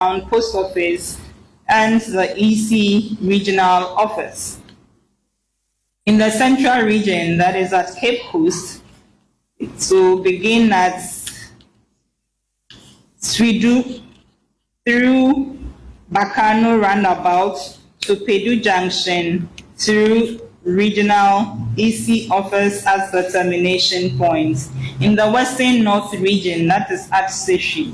Post Office and the EC Regional Office. In the Central Region, that is at Cape Coast, it will begin at Swidu through Bakano Roundabout to Pedu Junction through Regional EC Office as the termination point. In the Western North Region, that is at Seshi,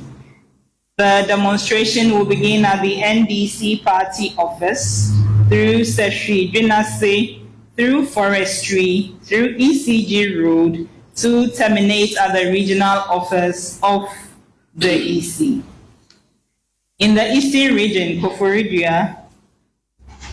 the demonstration will begin at the NDC Party Office through Seshi, Junase, through Forestry, through ECG Road to terminate at the Regional Office of the EC. In the Eastern Region, Koforidua,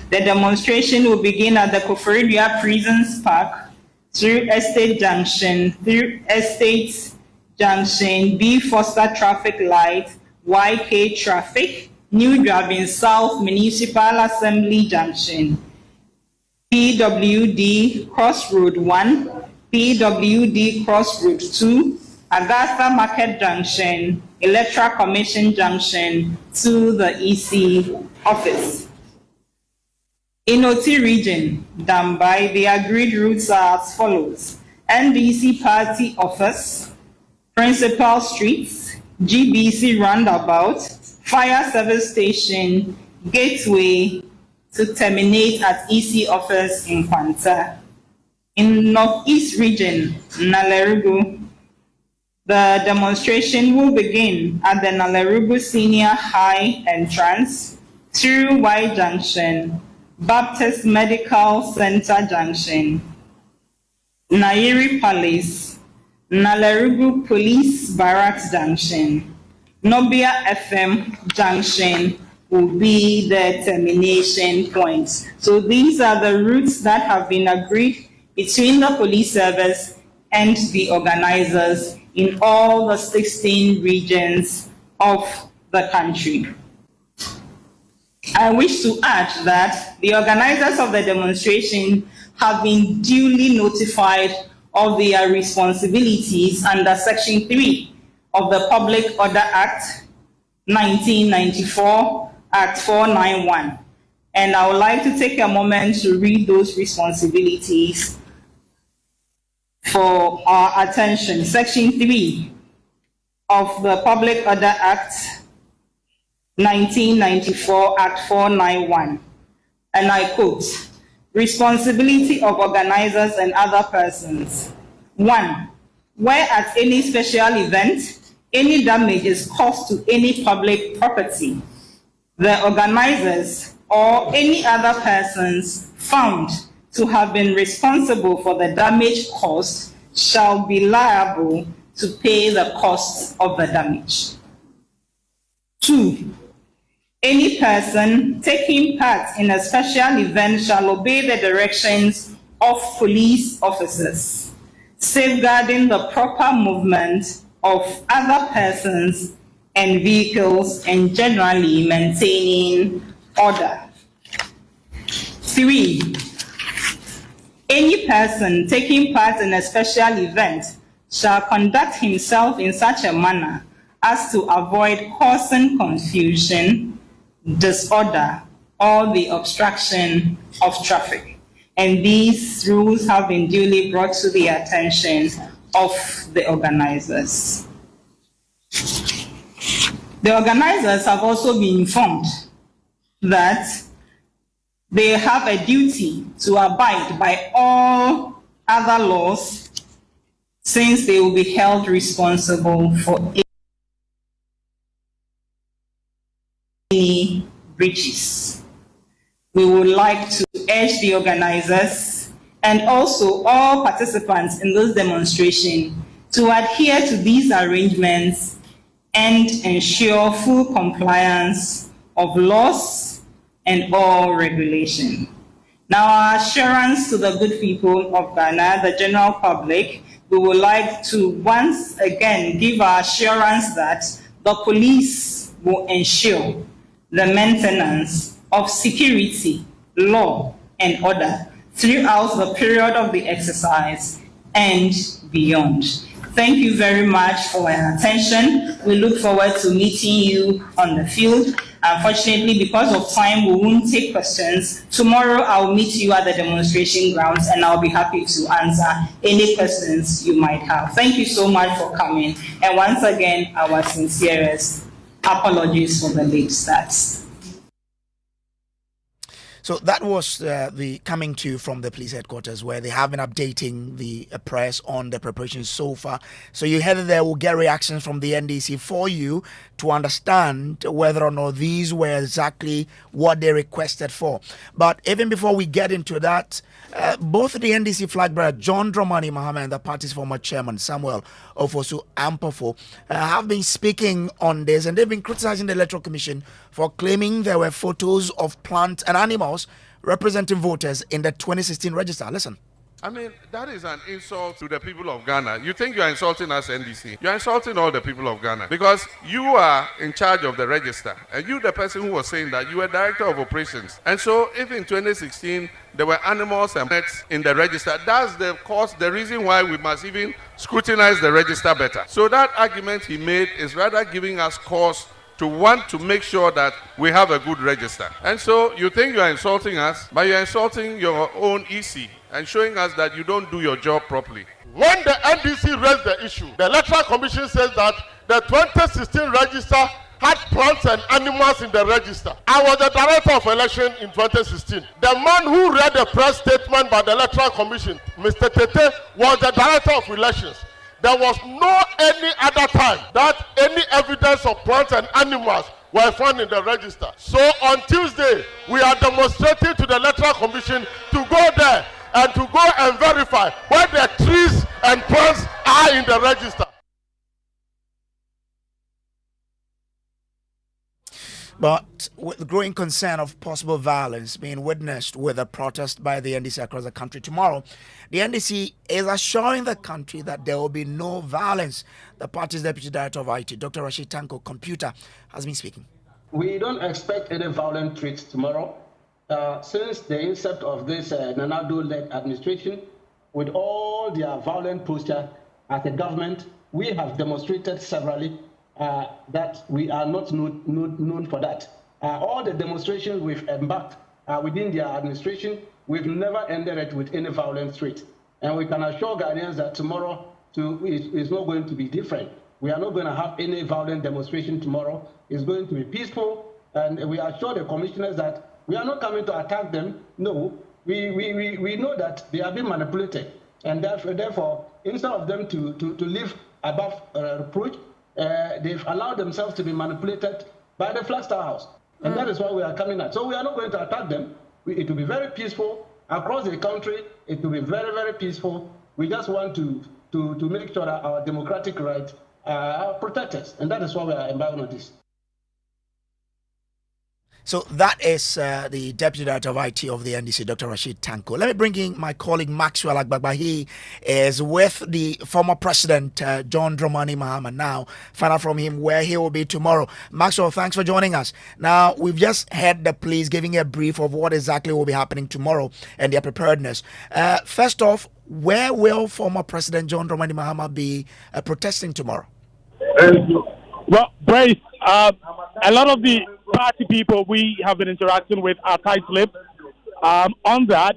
the demonstration will begin at the Koforidua Prisons Park through Estate Junction, through Estate Junction, B Foster Traffic Light, YK Traffic, New Driving South Municipal Assembly Junction, PWD Crossroad 1, PWD Crossroad 2, Augusta Market Junction, Electoral Commission Junction to the EC office. In OT Region, Dambai, the agreed routes are as follows: NDC Party Office, Principal Streets, GBC Roundabout, Fire Service Station, Gateway to terminate at EC Office in Kwanta. In Northeast Region, Nalerugu, the demonstration will begin at the Nalerugu Senior High entrance through Y Junction, Baptist Medical Center Junction, Nairi Palace, Nalerugu Police Barracks Junction, Nobia FM Junction will be the termination points. So these are the routes that have been agreed between the police service and the organizers in all the 16 regions of the country. I wish to add that the organizers of the demonstration have been duly notified of their responsibilities under Section 3 of the Public Order Act 1994, Act 491. And I would like to take a moment to read those responsibilities for our attention. Section 3 of the Public Order Act 1994, Act 491, and I quote, responsibility of organizers and other persons. 1. Where at any special event, any damage is caused to any public property, the organizers or any other persons found to have been responsible for the damage caused shall be liable to pay the costs of the damage. 2. Any person taking part in a special event shall obey the directions of police officers, safeguarding the proper movement of other persons and vehicles and generally maintaining order. 3. Any person taking part in a special event shall conduct himself in such a manner as to avoid causing confusion, disorder, or the obstruction of traffic. And these rules have been duly brought to the attention of the organizers. The organizers have also been informed that they have a duty to abide by all other laws, since they will be held responsible for any breaches. We would like to urge the organizers and also all participants in this demonstration to adhere to these arrangements and ensure full compliance of laws and all regulation. Now, our assurance to the good people of Ghana, the general public, we would like to once again give our assurance that the police will ensure the maintenance of security, law, and order throughout the period of the exercise and beyond. Thank you very much for your attention. We look forward to meeting you on the field. Unfortunately, because of time, we won't take questions. Tomorrow, I'll meet you at the demonstration grounds and I'll be happy to answer any questions you might have. Thank you so much for coming. And once again, our sincerest apologies for the late start. So that was the coming to from the police headquarters, where they have been updating the press on the preparations so far. So you headed there, will get reactions from the NDC for you to understand whether or not these were exactly what they requested for. But even before we get into that, both the NDC flag bearer John Dramani Mahama and the party's former chairman Samuel Kojo Brace have been speaking on this, and they've been criticizing the Electoral Commission for claiming there were photos of plants and animals representing voters in the 2016 register. Listen. I mean, that is an insult to the people of Ghana. You think you are insulting us, NDC? You are insulting all the people of Ghana, because you are in charge of the register. And you, the person who was saying that, you were director of operations. And so if in 2016 there were animals and pets in the register, that's the reason why we must even scrutinize the register better. So that argument he made is rather giving us cause to want to make sure that we have a good register. And so you think you are insulting us, but you are insulting your own EC and showing us that you don't do your job properly. When the NDC raised the issue, the Electoral Commission says that the 2016 register had plants and animals in the register. I was the director of election in 2016. The man who read the press statement by the Electoral Commission, Mr. Tete, was the director of elections. There was no any other time that any evidence of plants and animals were found in the register. So on Tuesday, we are demonstrating to the Electoral Commission to go there and to go and verify where the trees and plants are in the register. But with the growing concern of possible violence being witnessed with a protest by the NDC across the country tomorrow, the NDC is assuring the country that there will be no violence. The party's Deputy Director of IT, Dr. Rashid Tanko Computer, has been speaking. We don't expect any violent treats tomorrow. Since the incept of this Nanado-led administration, with all their violent posture as a government, we have demonstrated severally that we are not known for that. All the demonstrations we've embarked within their administration, we've never ended it with any violent threat. And we can assure Ghanaians that tomorrow is not going to be different. We are not going to have any violent demonstration tomorrow. It's going to be peaceful, and we assure the commissioners that we are not coming to attack them. No, we know that they are being manipulated, and therefore instead of them to live above reproach, they've allowed themselves to be manipulated by the Flagstaff House. And that is why we are coming out. So we are not going to attack them. It will be very peaceful. Across the country, it will be very, very peaceful. We just want to make sure that our democratic rights are protected. And that is why we are embarking on this. So that is the Deputy Director of IT of the NDC, Dr. Rashid Tanko. Let me bring in my colleague Maxwell Agbagba. He is with the former President John Dramani Mahama now. Find out from him where he will be tomorrow. Maxwell, thanks for joining us. Now, we've just heard the police giving a brief of what exactly will be happening tomorrow and their preparedness. First off, where will former President John Dramani Mahama be protesting tomorrow? Well, Brace, a lot of the party people we have been interacting with are tight-lipped on that.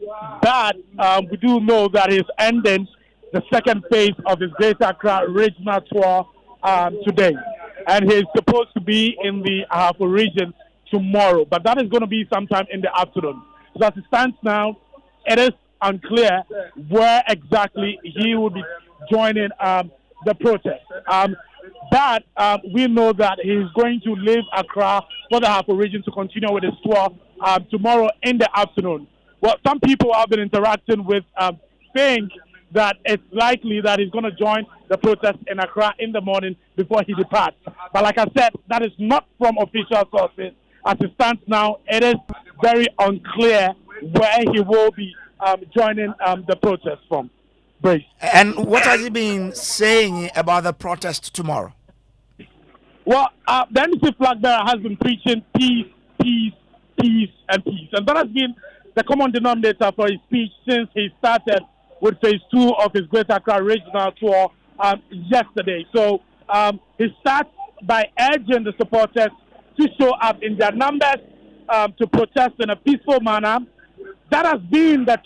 We do know that he's ending the second phase of his Greater Accra regional tour today. And he's supposed to be in the Ahafo region tomorrow. But that is going to be sometime in the afternoon. So as it stands now, it is unclear where exactly he will be joining the protest. But we know that he's going to leave Accra for the Ahafo region to continue with his tour tomorrow in the afternoon. Well, some people I've been interacting with think that it's likely that he's going to join the protest in Accra in the morning before he departs. But like I said, that is not from official sources. As it stands now, it is very unclear where he will be joining the protest from. Brace. And what has he been saying about the protest tomorrow? Well, the NDC flag bearer has been preaching peace, peace, peace, and peace. And that has been the common denominator for his speech since he started with phase 2 of his Greater Accra regional tour yesterday. So he starts by urging the supporters to show up in their numbers to protest in a peaceful manner. That has been the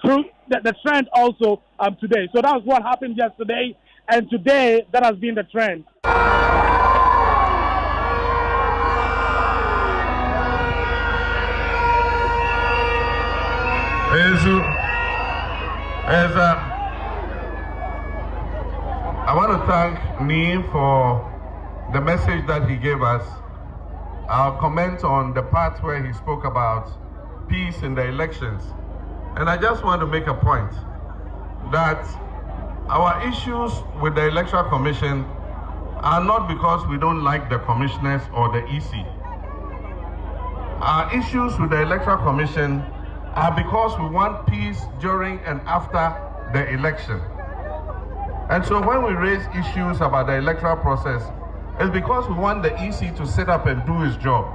trend also today. So that was what happened yesterday, and today that has been the trend. I want to thank Nee for the message that he gave us. I'll comment on the part where he spoke about peace in the elections. And I just want to make a point that our issues with the Electoral Commission are not because we don't like the commissioners or the EC. Our issues with the Electoral Commission are because we want peace during and after the election. And so when we raise issues about the electoral process, it's because we want the EC to sit up and do his job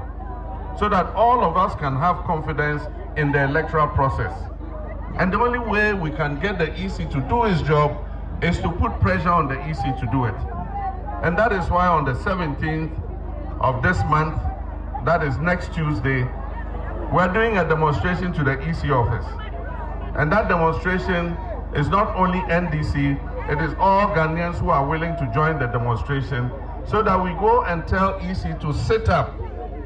so that all of us can have confidence in the electoral process. And the only way we can get the EC to do his job is to put pressure on the EC to do it. And that is why on the 17th of this month, that is next Tuesday, we're doing a demonstration to the EC office. And that demonstration is not only NDC, it is all Ghanaians who are willing to join the demonstration so that we go and tell EC to sit up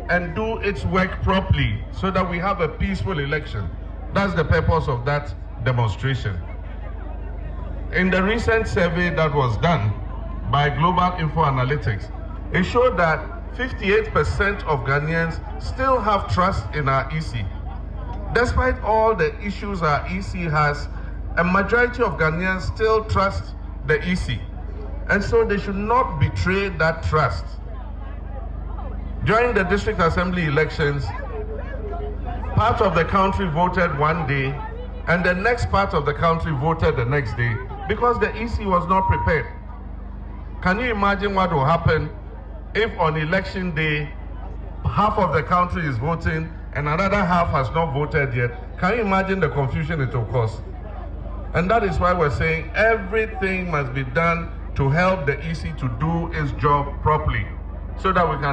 and do its work properly so that we have a peaceful election. That's the purpose of that demonstration. In the recent survey that was done by Global Info Analytics, it showed that 58% of Ghanaians still have trust in our EC. Despite all the issues our EC has, a majority of Ghanaians still trust the EC. And so they should not betray that trust. During the district assembly elections, part of the country voted one day, and the next part of the country voted the next day because the EC was not prepared. Can you imagine what will happen if on election day, half of the country is voting and another half has not voted yet? Can you imagine the confusion it will cause? And that is why we're saying everything must be done to help the EC to do its job properly so that we can